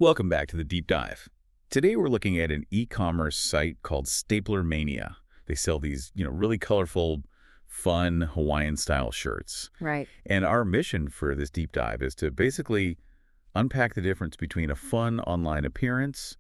Welcome back to the Deep Dive. Today we're looking at an e-commerce site called Stapler Mania. They sell these, really colorful, fun Hawaiian-style shirts. Right. And our mission for this deep dive is to basically unpack the difference between a fun online appearance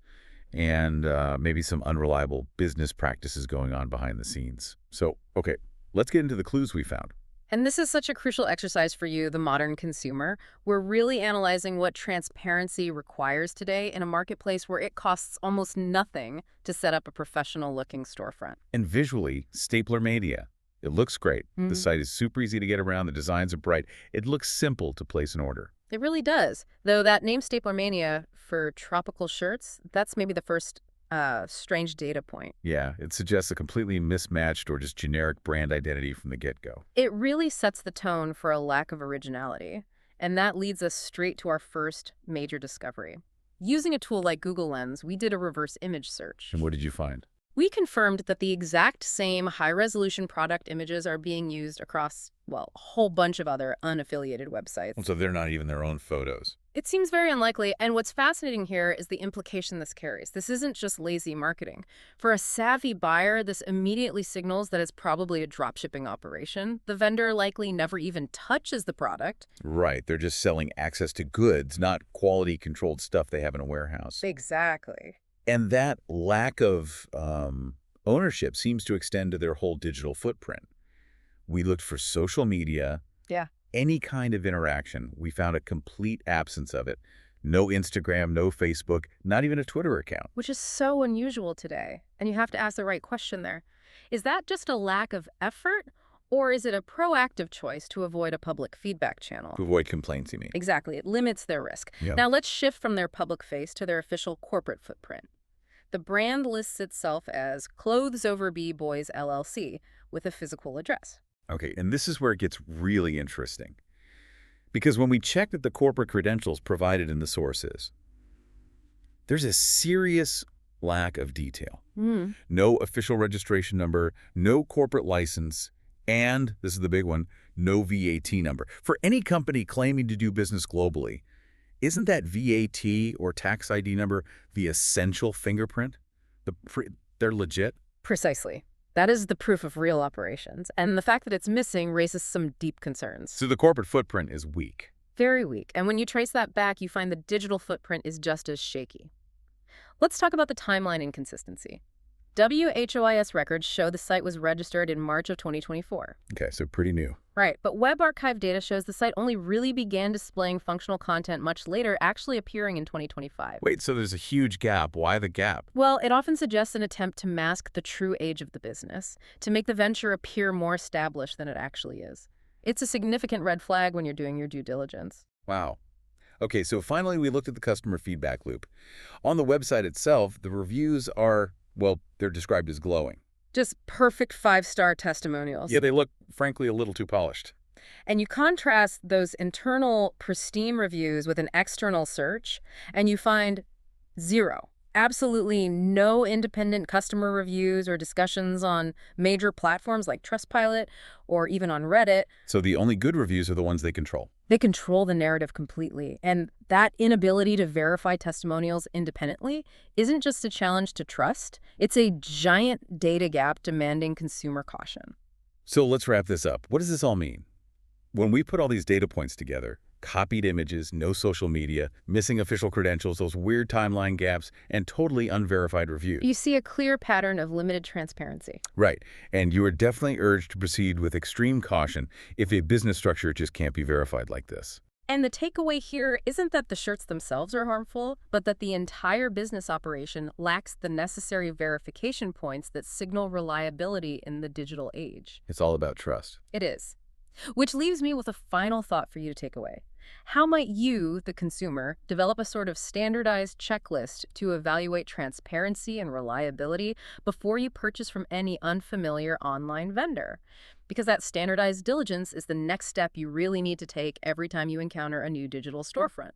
and maybe some unreliable business practices going on behind the scenes. So, okay, let's get into the clues we found. And this is such a crucial exercise for you, the modern consumer. We're really analyzing what transparency requires today in a marketplace where it costs almost nothing to set up a professional-looking storefront. And visually, Stapler Mania. It looks great. The site is super easy to get around. The designs are bright. It looks simple to place an order. It really does. Though that name Stapler Mania for tropical shirts, that's maybe the first strange data point. Yeah, it suggests a completely mismatched or just generic brand identity from the get-go. It really sets the tone for a lack of originality. And that leads us straight to our first major discovery. Using a tool like Google Lens, we did a reverse image search. And what did you find? We confirmed that the exact same high-resolution product images are being used across, well, a whole bunch of other unaffiliated websites. So they're not even their own photos. It seems very unlikely, and what's fascinating here is the implication this carries. This isn't just lazy marketing. For a savvy buyer, this immediately signals that it's probably a dropshipping operation. The vendor likely never even touches the product. Right, they're just selling access to goods, not quality-controlled stuff they have in a warehouse. Exactly. And that lack of ownership seems to extend to their whole digital footprint. We looked for social media, Yeah. any kind of interaction. We found a complete absence of it. No Instagram, no Facebook, not even a Twitter account. Which is so unusual today. And you have to ask the right question there. Is that just a lack of effort, or is it a proactive choice to avoid a public feedback channel? To avoid complaints, you mean? Exactly. It limits their risk. Yeah. Now let's shift from their public face to their official corporate footprint. The brand lists itself as Clothes Over B Boys LLC with a physical address. Okay, and this is where it gets really interesting. Because when we checked at the corporate credentials provided in the sources, there's a serious lack of detail. No official registration number, no corporate license, and, this is the big one, no VAT number. For any company claiming to do business globally, isn't that VAT or tax ID number the essential fingerprint? They're legit? Precisely. That is the proof of real operations, and the fact that it's missing raises some deep concerns. So the corporate footprint is weak. Very weak, and when you trace that back, you find the digital footprint is just as shaky. Let's talk about the timeline inconsistency. WHOIS records show the site was registered in March of 2024. Okay, so pretty new. Right, but Web Archive data shows the site only really began displaying functional content much later, actually appearing in 2025. Wait, so there's a huge gap. Why the gap? Well, it often suggests an attempt to mask the true age of the business, to make the venture appear more established than it actually is. It's a significant red flag when you're doing your due diligence. Wow. Okay, so finally we looked at the customer feedback loop. On the website itself, the reviews are, well, they're described as glowing. Just perfect 5-star testimonials. Yeah, they look, frankly, a little too polished. And you contrast those internal pristine reviews with an external search, and you find zero. Absolutely no independent customer reviews or discussions on major platforms like Trustpilot or even on Reddit. So the only good reviews are the ones they control. They control the narrative completely. And that inability to verify testimonials independently isn't just a challenge to trust. It's a giant data gap demanding consumer caution. So let's wrap this up. What does this all mean? When we put all these data points together, copied images, no social media, missing official credentials, those weird timeline gaps, and totally unverified reviews. You see a clear pattern of limited transparency. Right. And you are definitely urged to proceed with extreme caution if a business structure just can't be verified like this. And the takeaway here isn't that the shirts themselves are harmful, but that the entire business operation lacks the necessary verification points that signal reliability in the digital age. It's all about trust. It is. Which leaves me with a final thought for you to take away. How might you, the consumer, develop a sort of standardized checklist to evaluate transparency and reliability before you purchase from any unfamiliar online vendor? Because that standardized diligence is the next step you really need to take every time you encounter a new digital storefront.